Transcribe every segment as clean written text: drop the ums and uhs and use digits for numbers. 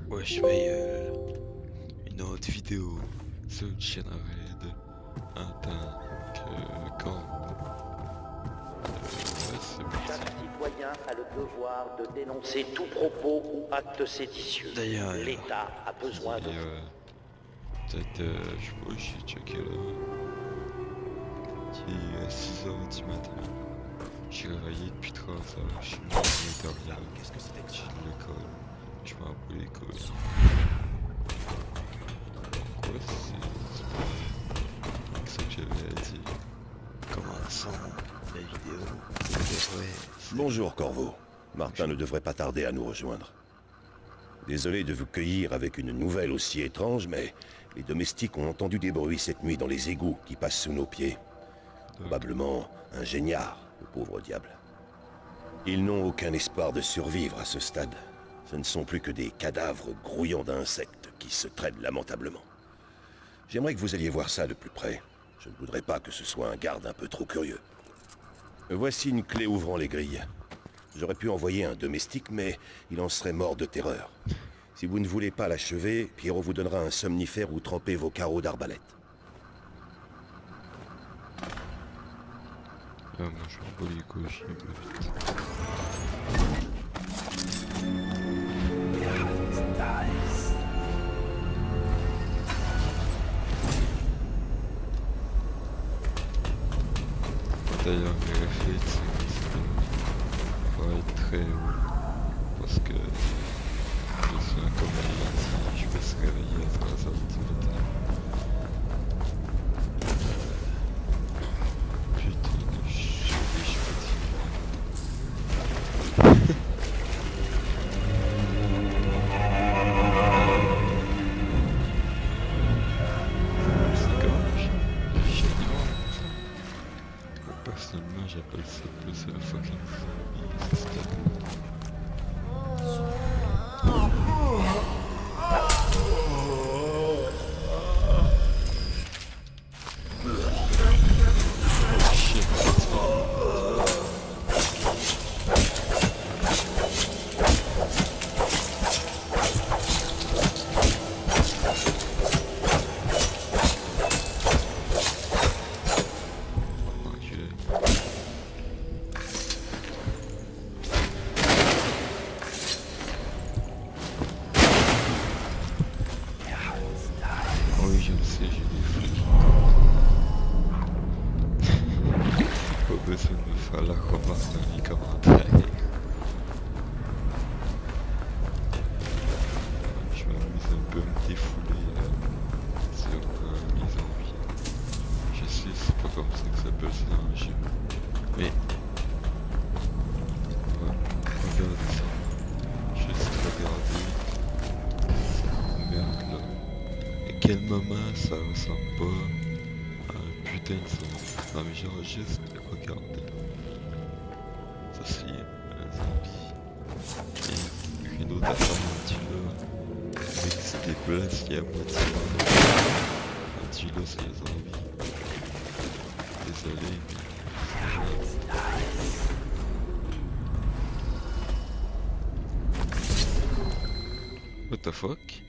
Wesh Mayel, une autre vidéo sur une chaîne raid en tant que quand ouais, c'est Chaque parti. citoyen a le devoir de dénoncer tout propos ou acte séditieux. D'ailleurs, L'État a besoin de peut-être, je sais pas, j'ai checké là, il est 6h du matin. Je suis réveillé depuis 3 heures, je suis mort de l'intérieur, je suis de l'école, je m'en bats les couilles. Quoi, c'est ça que j'avais à dire. Commençons la vidéo. Bonjour Corvo. Martin ne devrait pas tarder à nous rejoindre. Désolé de vous cueillir avec une nouvelle aussi étrange, mais les domestiques ont entendu des bruits cette nuit dans les égouts qui passent sous nos pieds. Probablement un géniard, le pauvre diable. Ils n'ont aucun espoir de survivre à ce stade. Ce ne sont plus que des cadavres grouillants d'insectes qui se traînent lamentablement. J'aimerais que vous alliez voir ça de plus près. Je ne voudrais pas que ce soit un garde un peu trop curieux. Voici une clé ouvrant les grilles. J'aurais pu envoyer un domestique, mais il en serait mort de terreur. Si vous ne voulez pas l'achever, Pierrot vous donnera un somnifère où tremper vos carreaux d'arbalète. Ah, moi je m'en bats les couilles, je vais plus vite. D'ailleurs, mes réflexes, va être très haut. Parce que je suis un comédien, je peux se réveiller à 3h du matin. Putain, je suis fatigué. C'est comme génial. Personnellement, j'appelle ça plus le fucking zombie system. Oui, je le sais, j'ai des freaks. Pas besoin de me faire la remarque dans les commentaires. Je m'amuse un peu à me défouler sur les zombies. Je sais, c'est pas comme ça que ça s'appelle ça dans le jeu. Mais... ouais, regardez ça. Juste regarder cette merde là. À quel moment ça ressemble pas à un putain de zombie? Non mais genre juste regardez. Ça c'est un zombie. Et une autre affaire rendu là. Mec c'est des places qui est à moitié mort. Rendu là c'est un zombie. Désolé mais... What the fuck?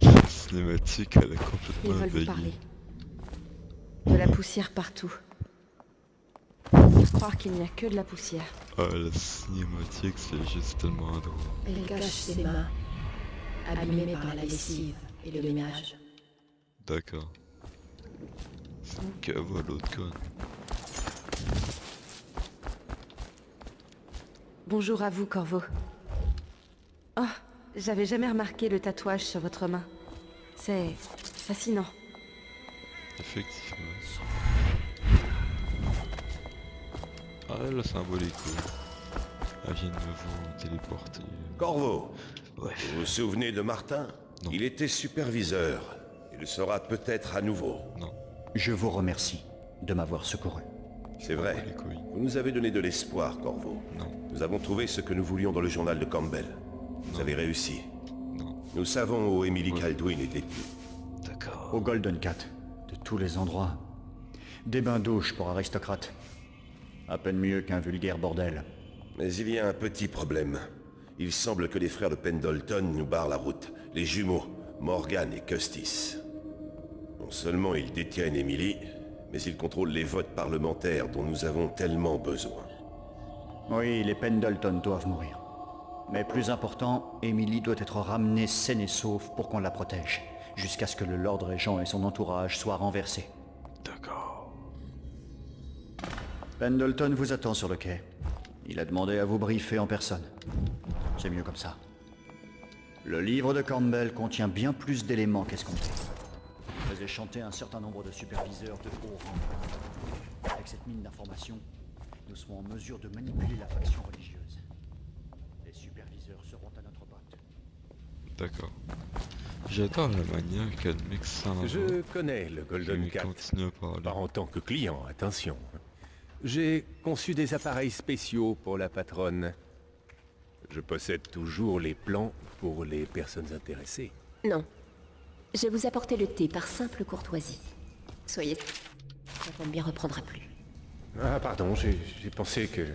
La cinématique elle a Ils complètement veulent vous envahi. parler. De la poussière partout. Faut croire qu'il n'y a que de la poussière. Ah la cinématique c'est juste tellement drôle. Elle cache ses mains, abîmées par la lessive et le ménage. D'accord. C'est que va l'autre con. Bonjour à vous, Corvo. Oh, j'avais jamais remarqué le tatouage sur votre main. C'est fascinant. Effectivement. Ah elle s'en bat les couilles. Elle vient de me voir téléporter. Corvo, Bref. vous vous souvenez de Martin? Non. Il était superviseur. Il le sera peut-être à nouveau. Non. Je vous remercie de m'avoir secouru. C'est Bat vrai. les couilles. Vous nous avez donné de l'espoir, Corvo. Non. Nous avons trouvé ce que nous voulions dans le journal de Campbell. Vous Non. avez réussi. Non. Nous savons où Emily Ouais. Kaldwin est détenue. D'accord. Au Golden Cat, de tous les endroits. Des bains-douches pour aristocrates. À peine mieux qu'un vulgaire bordel. Mais il y a un petit problème. Il semble que les frères de Pendleton nous barrent la route. Les jumeaux, Morgan et Custis. Non seulement ils détiennent Emily, mais ils contrôlent les votes parlementaires dont nous avons tellement besoin. Oui, les Pendleton doivent mourir. Mais plus important, Emily doit être ramenée saine et sauve pour qu'on la protège, jusqu'à ce que le Lord Régent et son entourage soient renversés. D'accord. Pendleton vous attend sur le quai. Il a demandé à vous briefer en personne. C'est mieux comme ça. Le livre de Campbell contient bien plus d'éléments qu'escompté. Il faisait chanter un certain nombre de superviseurs de haut rang. Avec cette mine d'informations, nous serons en mesure de manipuler la faction religieuse. Les superviseurs seront à notre botte. D'accord. J'adore la manière qu'elle mixe ça. Je connais le Je Golden vais Cat. continuer à parler. Pas en tant que client, attention. J'ai conçu des appareils spéciaux pour la patronne. Je possède toujours les plans pour les personnes intéressées. Non. Je vous apportais le thé par simple courtoisie. Soyez... Ça ne m'y reprendra plus. Ah pardon, j'ai pensé que...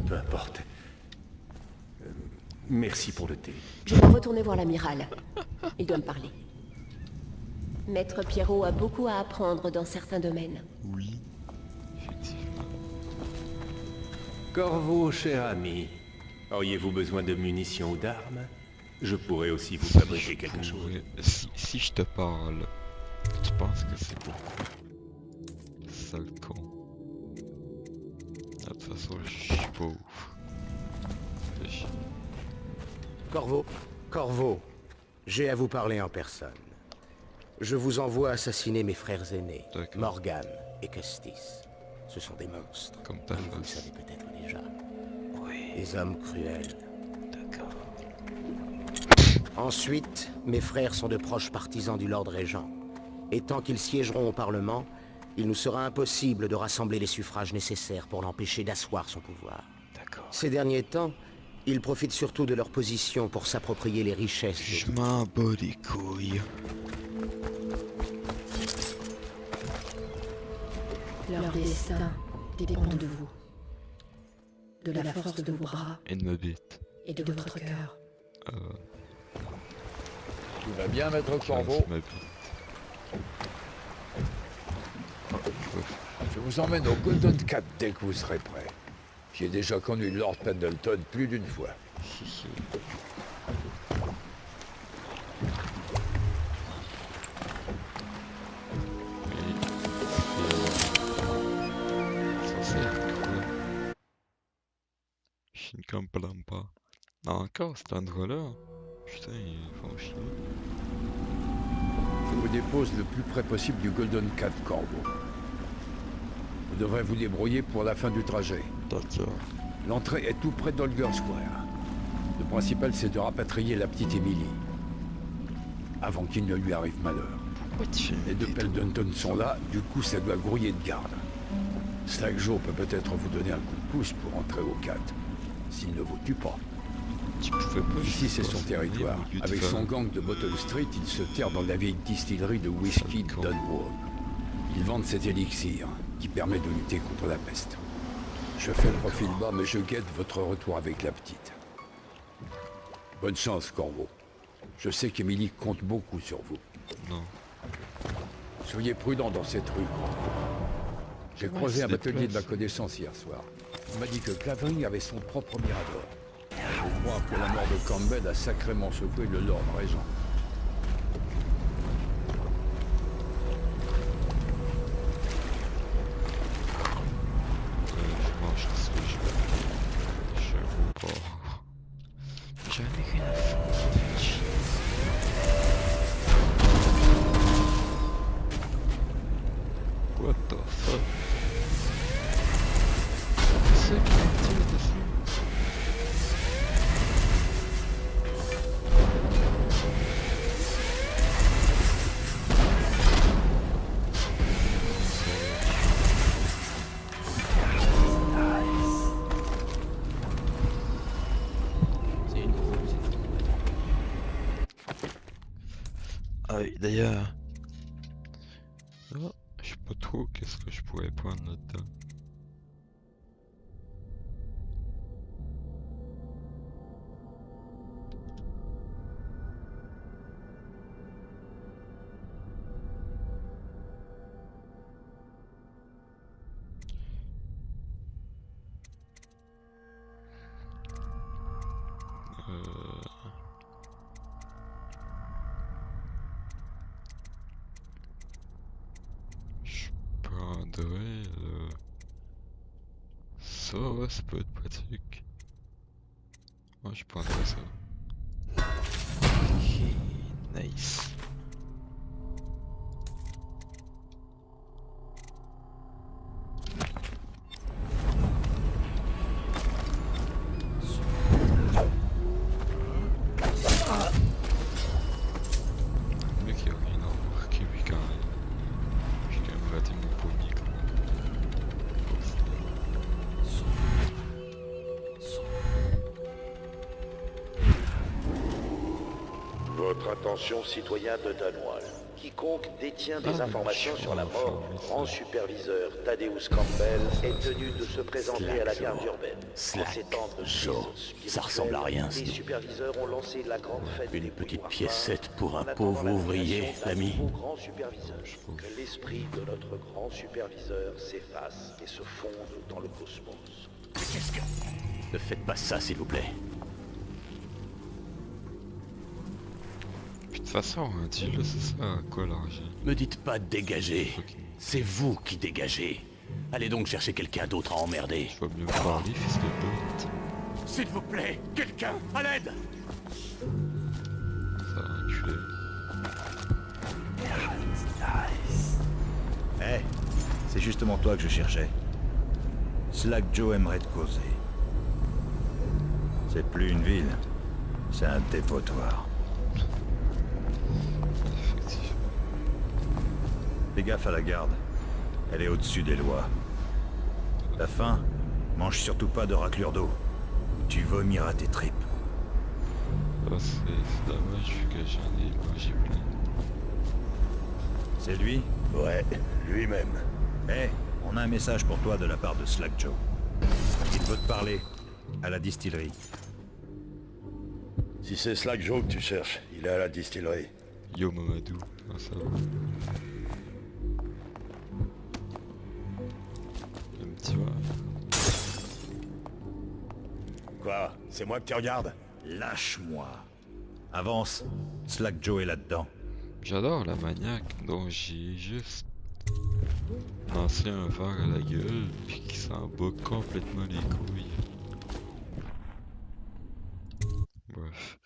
Peu importe. Merci pour le thé. Je vais retourner voir l'amiral. Il doit me parler. Maître Pierrot a beaucoup à apprendre dans certains domaines. Oui, effectivement. Corvo, cher ami, auriez-vous besoin de munitions ou d'armes? Je pourrais aussi vous fabriquer quelque chose. Si je te parle, tu penses que c'est beaucoup? Sale con. De toute façon, je suis pauvre. Fais chier. Corvo, j'ai à vous parler en personne. Je vous envoie assassiner mes frères aînés, D'accord. Morgan et Custis. Ce sont des monstres, Comme ta vous le face. savez peut-être déjà. Oui, Des hommes cruels. d'accord. Ensuite, mes frères sont de proches partisans du Lord Régent. Et tant qu'ils siégeront au Parlement, il nous sera impossible de rassembler les suffrages nécessaires pour l'empêcher d'asseoir son pouvoir. D'accord. Ces derniers temps, ils profitent surtout de leur position pour s'approprier les richesses. Je m'en bats les couilles. Leur destin dépend de vous. De la force de vos bras Et de ma bite. et de votre cœur. Tout va bien, maître Corvo? Ma bite. Oh, Je vous emmène au Golden Cat dès que vous serez prêt. J'ai déjà connu Lord Pendleton plus d'une fois. Ça être quoi? Je ne comprends pas. Encore cet endroit-là? Putain, ils font chier. Je vous dépose le plus près possible du Golden Cat, Corvo. Vous devrez vous débrouiller pour la fin du trajet. D'accord. L'entrée est tout près d'Holger Square. Le principal, c'est de rapatrier la petite Emily. Avant qu'il ne lui arrive malheur. Pourquoi tu fais Les deux des Pendleton sont là, du coup ça doit grouiller de garde. Slagjo peut peut-être vous donner un coup de pouce pour entrer au Cat, s'il ne vous tue pas. Tu pouvais pas Ici juste c'est son passer territoire. au lieu de Avec faire- son gang de Bottle Street, il se terre dans la vieille distillerie de whisky Sale con. Dunwall. Ils vendent cet élixir, qui permet de lutter contre la peste. Je fais le profil bas, mais je guette votre retour avec la petite. Bonne chance, Corvo. Je sais qu'Emily compte beaucoup sur vous. Non. Soyez prudent dans cette rue. J'ai Ouais, croisé un c'est batelier de la déplace. connaissance hier soir. Il m'a dit que Clavering avait son propre mirador. Je crois que la mort de Campbell a sacrément secoué le Lord Régent. Je mange tout ce que je veux. Je suis un gros porc. J'en ai rien à foutre. What the fuck? C'est qui m'a tiré dessus? Ah oui, d'ailleurs... Oh, je sais pas trop coup, qu'est-ce que je pourrais prendre là-dedans? Je prendrais ça, ouais, ça peut être pratique. Moi, je prendrais ça. Ok, nice. Le mec, il a rien à remarquer, lui, quand même. J'ai quand même raté mon premier, quand même. Votre attention, citoyen de Dunwall. Quiconque détient des informations sur la mort du grand superviseur Thaddeus Campbell est tenu de se présenter à la garde urbaine. En ces temps de crise Ça ressemble à rien, les superviseurs ont lancé la grande fête Une des petite pouvoirs piécette phares pour un en attendant pauvre la ouvrier, nomination d'un l'ami. nouveau grand superviseur. Que l'esprit de notre grand superviseur s'efface et se fonde dans le cosmos. Qu'est-ce que... Ne faites pas ça, s'il vous plaît. Puis de toute façon, un deal, c'est ça, à quoi l'argent? Me dites pas de dégager. C'est vous qui dégagez. Allez donc chercher quelqu'un d'autre à emmerder. Je vais mieux me parler, fils de pute. S'il vous plaît, quelqu'un, à l'aide! Ça va enculer. Eh, c'est justement toi que je cherchais. Slack Joe aimerait te causer. C'est plus une ville, c'est un dépotoir. Effectivement. Fais gaffe à la garde. Elle est au-dessus des lois. La faim, mange surtout pas de raclure d'eau. Tu vomiras tes tripes. Ah, c'est dommage vu que j'en ai mangé plein. C'est lui? Ouais, lui-même. Eh, on a un message pour toi de la part de Slack Joe. Il veut te parler, à la distillerie. Si c'est Slack Joe que tu cherches, il est à la distillerie. Yo Mamadou, ah, ça va. Un petit verre. Quoi? C'est moi que tu regardes? Lâche-moi. Avance, Slack Joe est là-dedans. J'adore la maniaque dont j'ai juste lancé un verre à la gueule puis qui s'en bat complètement les couilles. Bref.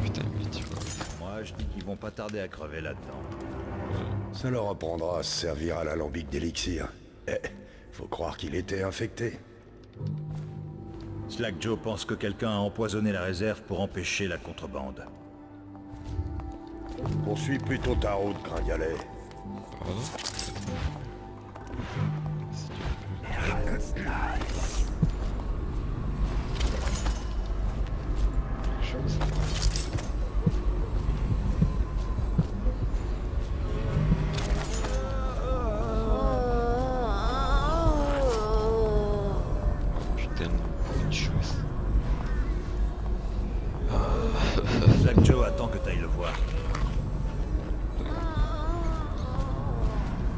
Putain, mais tu vois. Moi, je dis qu'ils vont pas tarder à crever là-dedans. Ça leur apprendra à se servir à l'alambic d'élixir. Eh, faut croire qu'il était infecté. Slack Joe pense que quelqu'un a empoisonné la réserve pour empêcher la contrebande. Poursuis plutôt ta route, gringalet. Voilà. Si tu veux. Chose. Putain, une chose. Slack Joe attend que t'ailles le voir.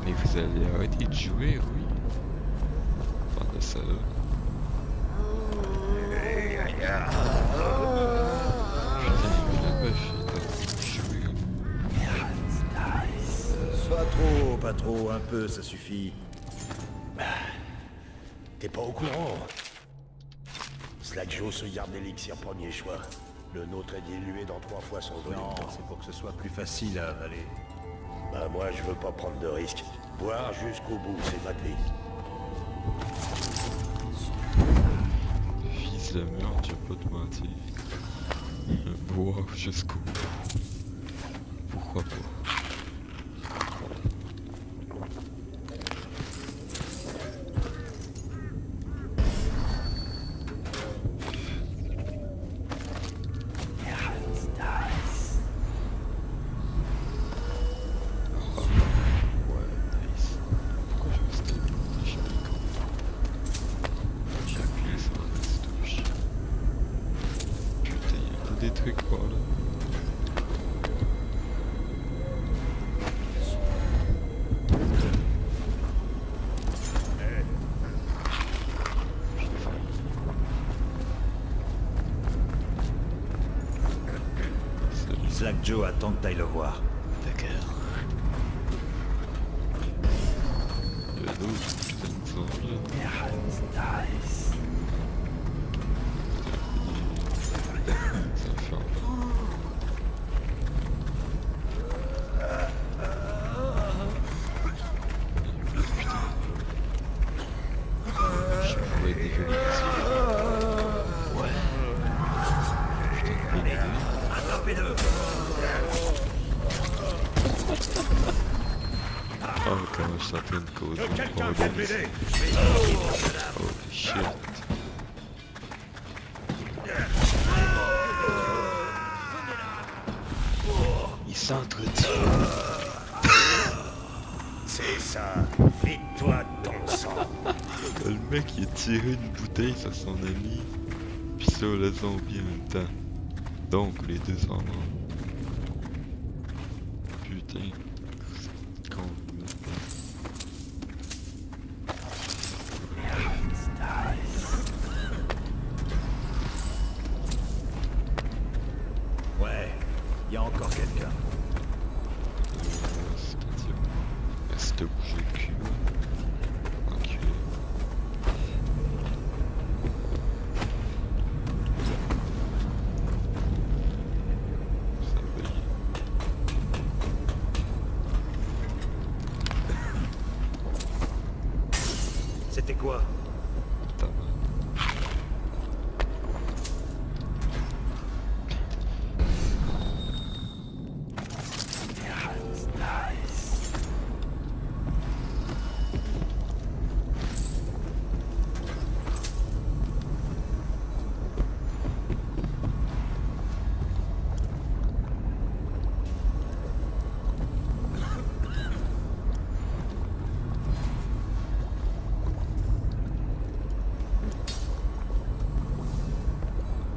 Mais vous allez arrêter de jouer, oui. Bande de salauds. Putain, mais la meuf est en train de jouer. Pas trop, un peu, ça suffit. T'es pas au courant? Slack Joe se garde l'élixir premier choix. Le nôtre est dilué dans 3 fois son volume. Non, c'est pour que ce soit plus facile à avaler. Bah moi je veux pas prendre de risques. Boire jusqu'au bout, c'est ma vie. Fils de merde, je vais pas te mentir. Boire jusqu'au bout. Pourquoi pas? Joe attend que t'ailles le voir. D'accord. L'autre, putain, il me semble. Ça fait je pourrais dégueuler ici. Ouais. Putain, de bonne idée. Oh, comment je sentais une cause. Holy shit. Il s'entretue. C'est ça. Vide-toi de ton sang. Le mec il a tiré une bouteille sur son ami, puis sur le zombie en même temps. Donc les deux sont morts. Putain. Con. Ouais, il y a encore quelqu'un. C'est-à-dire. Reste bouger le cul. Enculé. Ça va y C'était quoi? ta main.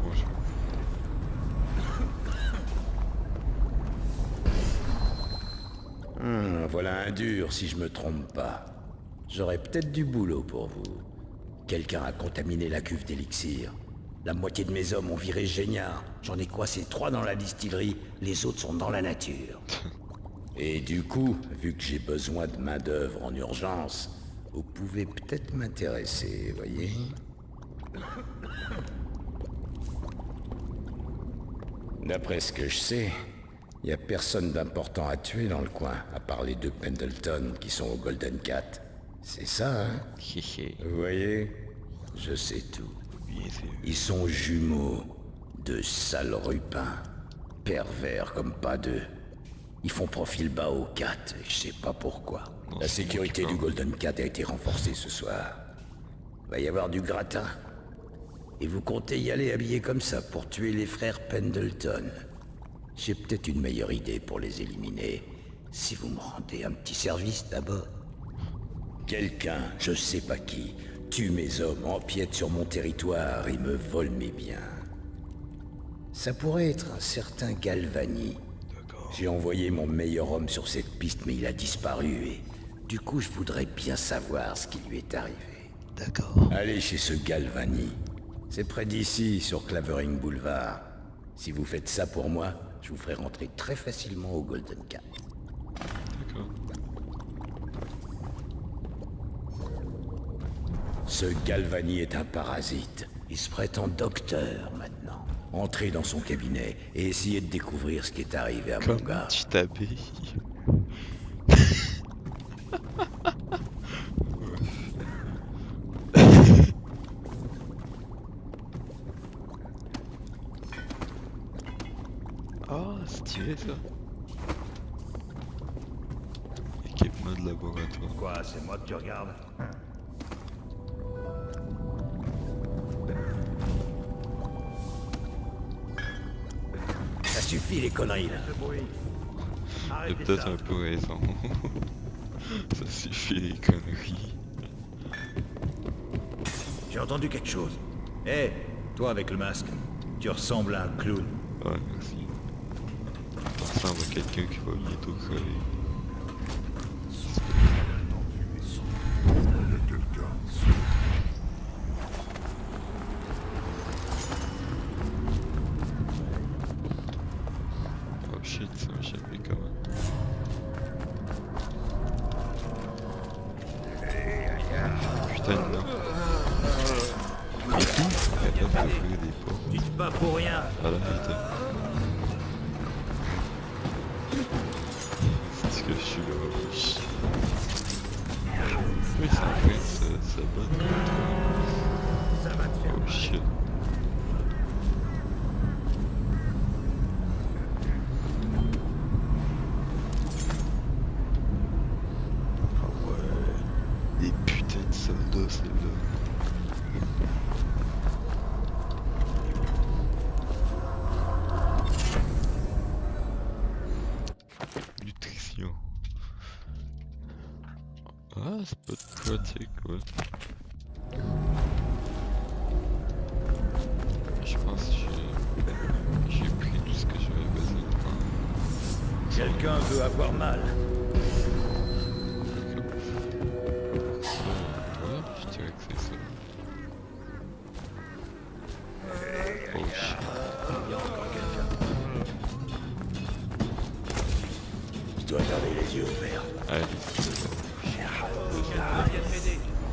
Bonjour. Voilà un dur, si je me trompe pas. J'aurais peut-être du boulot pour vous. Quelqu'un a contaminé la cuve d'élixir. La moitié de mes hommes ont viré Géniard. J'en ai coincé 3 dans la distillerie, les autres sont dans la nature. Et du coup, vu que j'ai besoin de main-d'œuvre en urgence, vous pouvez peut-être m'intéresser, voyez? D'après ce que je sais, y a personne d'important à tuer dans le coin, à part les 2 Pendleton qui sont au Golden Cat. C'est ça, hein? Vous voyez? Je sais tout. Bien sûr. Ils sont jumeaux, de sales rupins, pervers comme pas deux. Ils font profil bas aux 4, je sais pas pourquoi. Non, La c'est sécurité moi qui du Golden Cat a été renforcée ce soir. Va y avoir du gratin. Et vous comptez y aller habillé comme ça pour tuer les frères Pendleton. J'ai peut-être une meilleure idée pour les éliminer, si vous me rendez un petit service d'abord. Quelqu'un, je sais pas qui, tue mes hommes, empiète sur mon territoire et me vole mes biens. Ça pourrait être un certain Galvani. J'ai envoyé mon meilleur homme sur cette piste, mais il a disparu et... Du coup, je voudrais bien savoir ce qui lui est arrivé. D'accord. Allez chez ce Galvani. C'est près d'ici, sur Clavering Boulevard. Si vous faites ça pour moi, je vous ferai rentrer très facilement au Golden Cat. D'accord. Ce Galvani est un parasite. Il se prétend docteur maintenant. Entrez dans son cabinet et essayez de découvrir ce qui est arrivé à mon Comment gars. tu t'habilles? Ah, stylé ça. Équipement de laboratoire. Quoi, c'est moi que tu regardes? Ça suffit les conneries là. Il a peut-être un peu raison. Ça suffit les conneries. J'ai entendu quelque chose. Hé, toi avec le masque, tu ressembles à un clown. Ouais, merci. Ça ressemble à quelqu'un qui va bientôt crever. Oh shit. d'ouvrir des portes. Tu te bats pour rien. À la vérité. C'est ce que je suis là, oui. Oui, c'est un peu ça bat contre... Ça va te faire Oh shit. Ah ouais. Des putains de soldats, celle-là. Nutrition. Ah, c'est pas de pratique, ouais. Je pense que j'ai pris tout ce que j'avais besoin de prendre. Quelqu'un veut avoir mal. Ouais, je dirais que c'est ça. Oh shit. Je dois garder les yeux ouverts. Allez, c'est ça.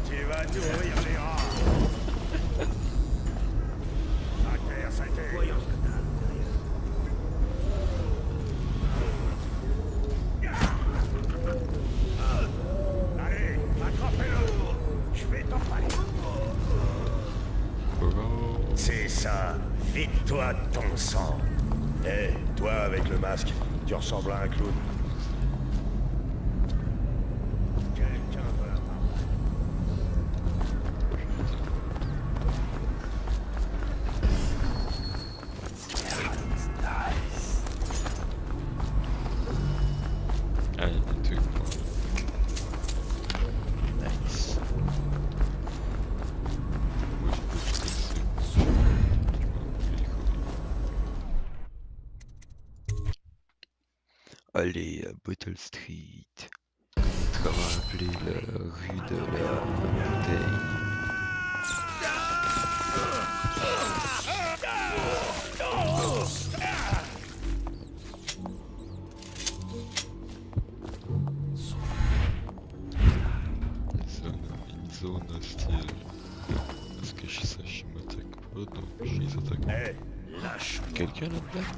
Tu vas nourrir les rats. Voyons ce que t'as. Allez, attrapez-le. Je vais t'en parler. C'est ça. Vide-toi de ton sang. Hé, toi avec le masque, tu ressembles à un clown. Quelqu'un veut la parole. Allez, des trucs pour... Nice. Moi j'ai pas tout ça. Je m'en bats les couilles. Allez, à Bottle Street. Comment appeler la rue de la bouteille? Une zone hostile. Est-ce que je sache, je m'attaque pas? Non, je les attaque pas. Hé, lâche-moi. Quelqu'un là-dedans?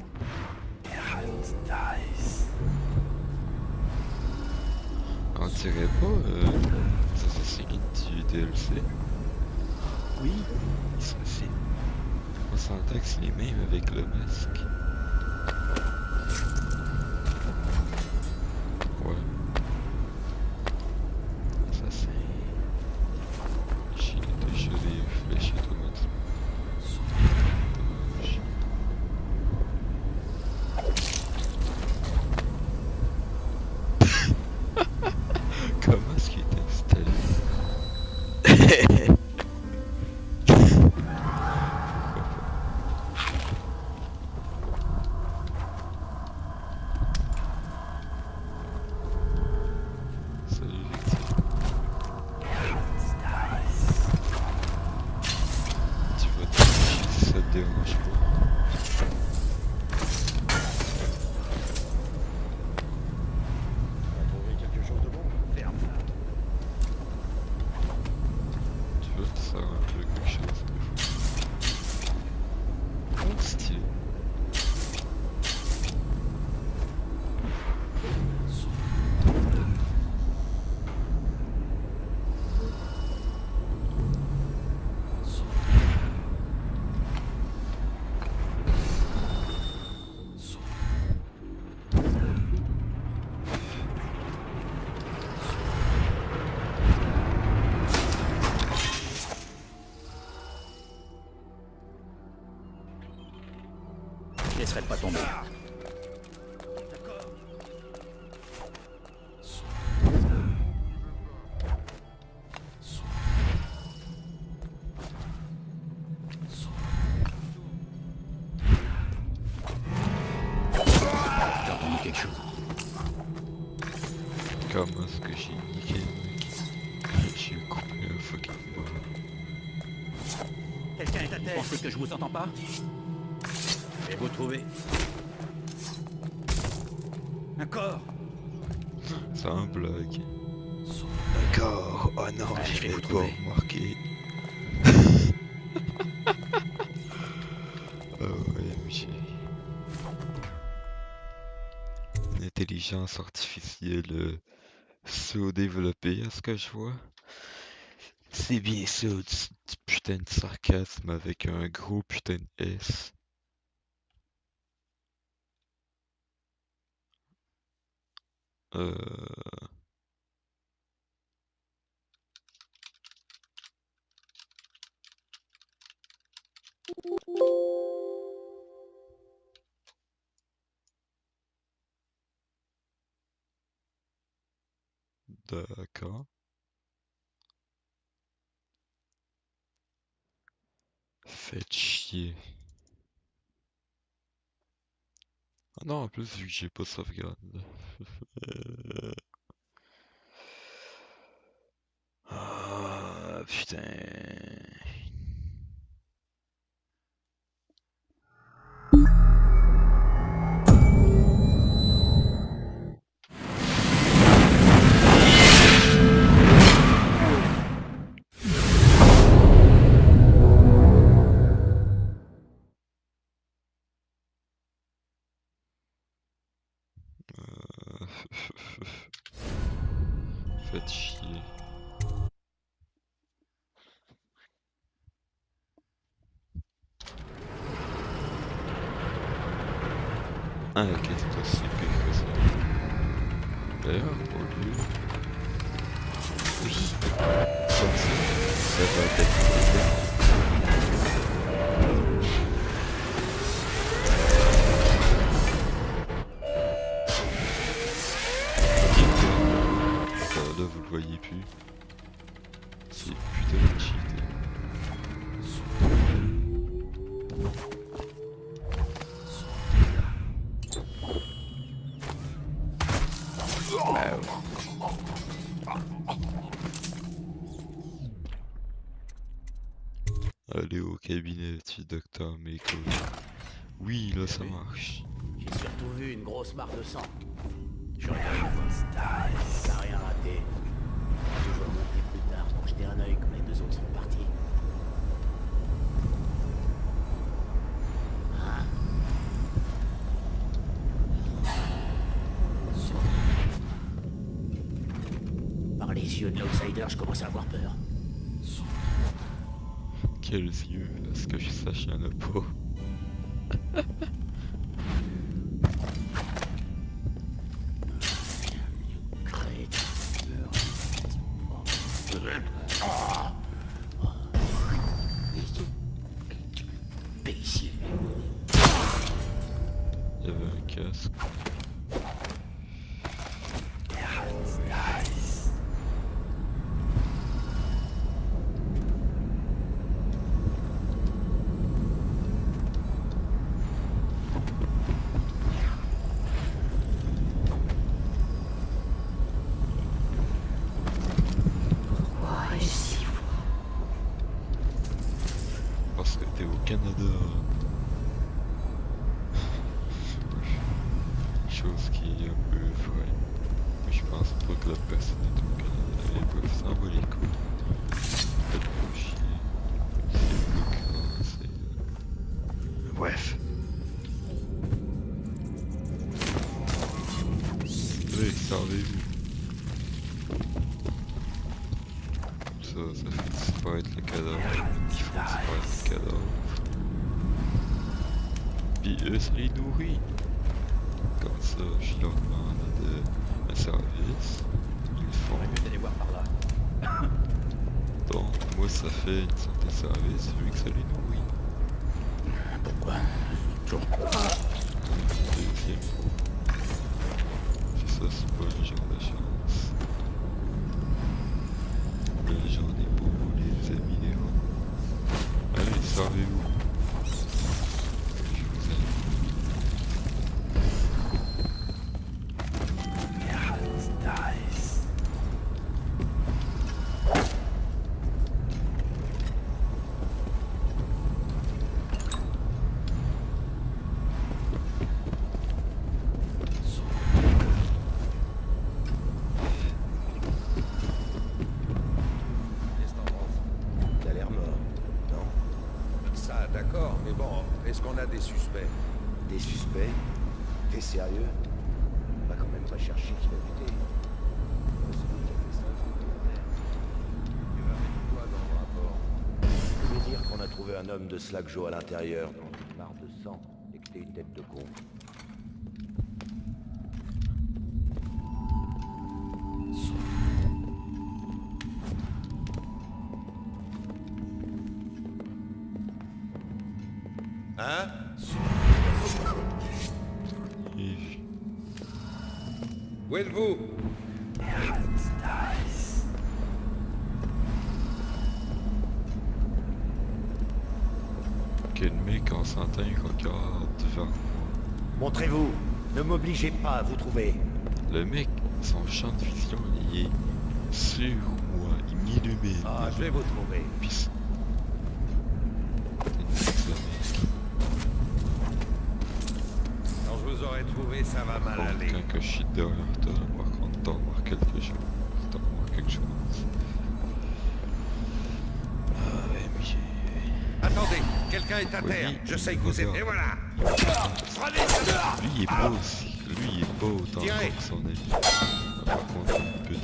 On dirait pas les assassins du DLC? Oui, ils sont aussi. On s'entend que c'est les mêmes avec le masque. Ouais. Assassin. J'ai déjà des flèches automatiques. Comment est-ce qu'il est installé? Salut Victor. Tu vas te toucher si ça te dérange pas. Trouver quelque chose de bon? Ferme-la. Tu vois, ça a un peu quelque chose de fou. Oh, stylé. Je laisserai pas tomber. J'ai entendu quelque chose. Comment est-ce que j'ai niqué le mec? J'ai coupé un fucking bras. Quelqu'un est à terre. Pensez que je vous entends pas? Et vous trouvez? Un corps. C'est un blague. D'accord. Oh non, Allez, je je vais vais vous pas trouver. remarquer. l'intelligence artificielle sous-développée, à ce que je vois. C'est bien ça, du putain de sarcasme avec un gros putain de S. Euh... D'accord. Faites chier. Ah non, en plus, vu que j'ai pas de sauvegarde. Ah, putain. Faites chier. Ah ok, c'est pas si pire que ça. D'ailleurs, au lieu... Oui. Comme ça va être... Là, vous le voyez plus. C'est putain de cheaté. Allez au cabinet du docteur Meko. Oui, là ça marche. J'ai surtout vu une grosse barre de sang. Je regarde. T'as rien raté. J'ai toujours monté plus tard pour jeter un œil quand les deux autres sont partis. Hein? Par les yeux de l'outsider, je commence à avoir peur. Quels yeux, à ce que je sache, il y en a pas. Il y avait un casque. Parce que t'es au Canada. Chose qui est un peu vraie. Je pense pas que la personne est au Canada. Et bref, ça va les couilles. Faites pas chier. C'est le cas, c'est... Bref. Allez, servez-vous. Ça fait disparaître le cadavre. Il faut disparaître le cadavre. Puis eux, ça les nourrit. Comme ça, je leur demande un service. Ils le font. Allez voir par là. Donc, moi, ça fait une sorte de service vu que ça les nourrit. Pourquoi? Toujours. Deuxième. Puis ça, c'est pas le genre de chance. Mais j'en ai pour vous, les amis, les gars. Allez, servez-vous. Je vous aime. Il a l'air mort, non? Ça, d'accord, mais bon, est-ce qu'on a des suspects? Des suspects? T'es sérieux? Pas quand même pas. va chercher qui l'a buté. C'est lui qui a fait ça, Tu vas mettre quoi dans le rapport? Je voulais dire qu'on a trouvé un homme de Slack Joe à l'intérieur, dans une mare de sang, et que t'es une tête de con. Hein? Et Où êtes-vous? quel mec en sentant regarde vers moi. Montrez-vous. Ne m'obligez pas à vous trouver. Le mec, son champ de vision, il est sur moi, il m'illumine. Ah, je vais vous trouver. Puis c'est une mec. Quand je vous aurai trouvé, ça va mal aller. Quand que je suis derrière toi, par contre, t'en voir quelque chose. T'en voir quelque chose. Ah, MJ. Attendez, quelqu'un est à Oui, terre. Je sais que vous êtes... regarde. Et voilà. Prenez ça. Lui, il est pas aussi. Lui, il est pas autant Tirez. fort que son ami. Par contre, il peut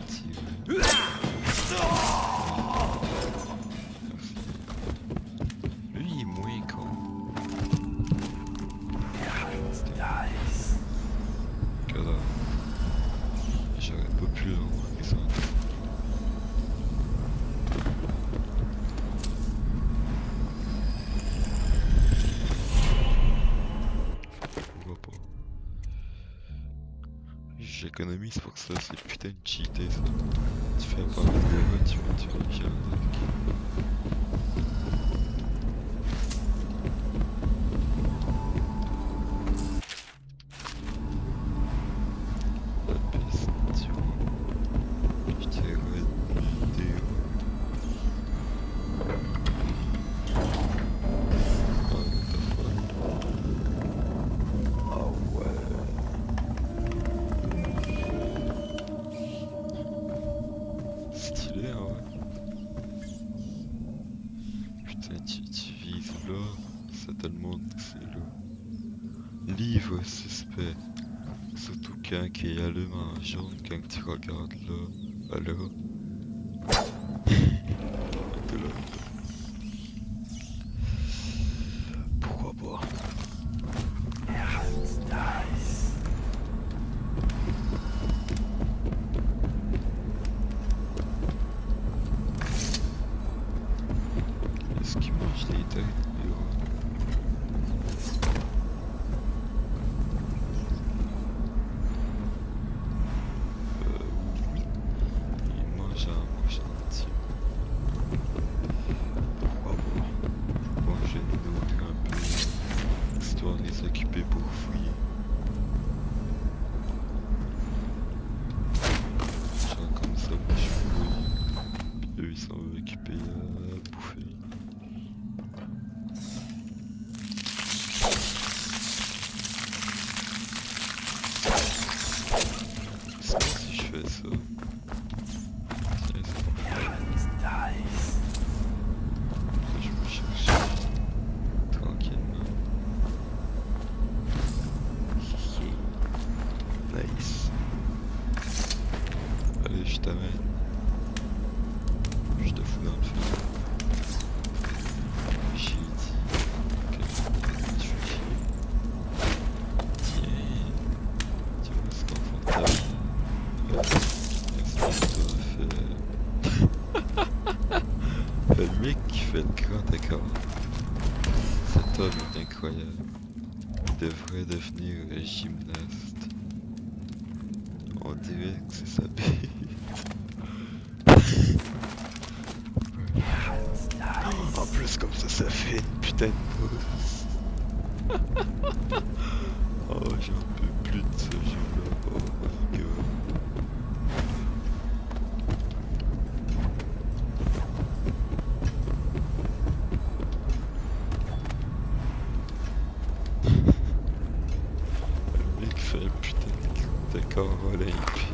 tirer. Lui, il est moins con. Que là, j'aurais pas pu le remarquer ça. Pourquoi pas? J'économise pour ça, c'est putain de cheaté ça. Tu fais pas le gars, tu vas tirer avec. La piste, tu vois. Je dirais vidéo. Ah, what the fuck. Ah ouais. Stylé, hein, ouais. Putain, tu vises là, ça te le montre que c'est là. Livre suspect. Surtout quand il allume en jaune quand tu regardes là. Ah là. De là. Pourquoi pas? Est-ce qu'il mange les têtes? Oui. Il mange en marchandise. Pourquoi pas? Bon, je vais nous nourrir un peu, histoire de les occuper pour fouiller. Genre comme ça, moi je fouille. Puis eux ils sont occupés à bouffer. C'est pas si je fais ça. Tiens, c'est pas fait. Je vais chercher tranquillement. Nice. Allez, je t'amène. Je te fous dans le feu. J'ai dit que tu fais chier. Tiens. Tu vas se confortable. Le mec qui fait le grand écart. Cet homme est incroyable. Il devrait devenir gymnaste. On dirait que c'est sa bite. En plus comme ça fait une putain de bosse. Oh j'en peux plus de ce jeu-là. Oh my god. Le mec fait un putain de décor olympique.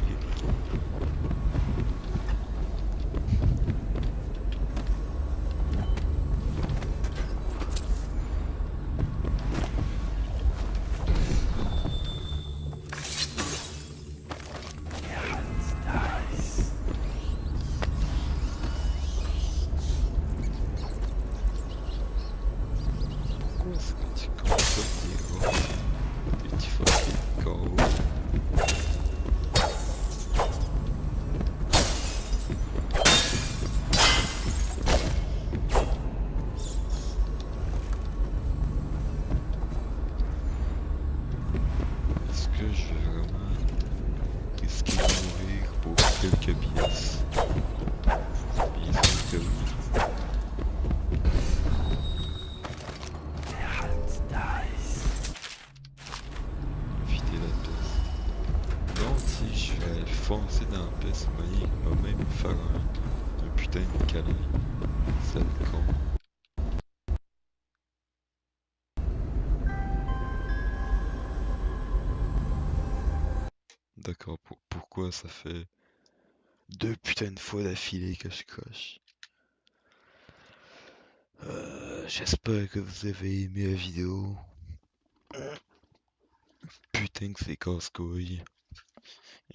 quelques pièces. Ils sont que oui. Éviter la pièce. Non, si je vais foncer dans la pièce, il va même me faire un putain de câlin. C'est le con. D'accord, pourquoi ça fait 2 putains de fois d'affilée que je coche? J'espère que vous avez aimé la vidéo. Putain que c'est casse-couille.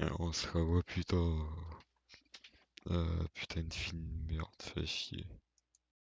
Et on se revoit plus tard. Putain de film, merde, fait chier.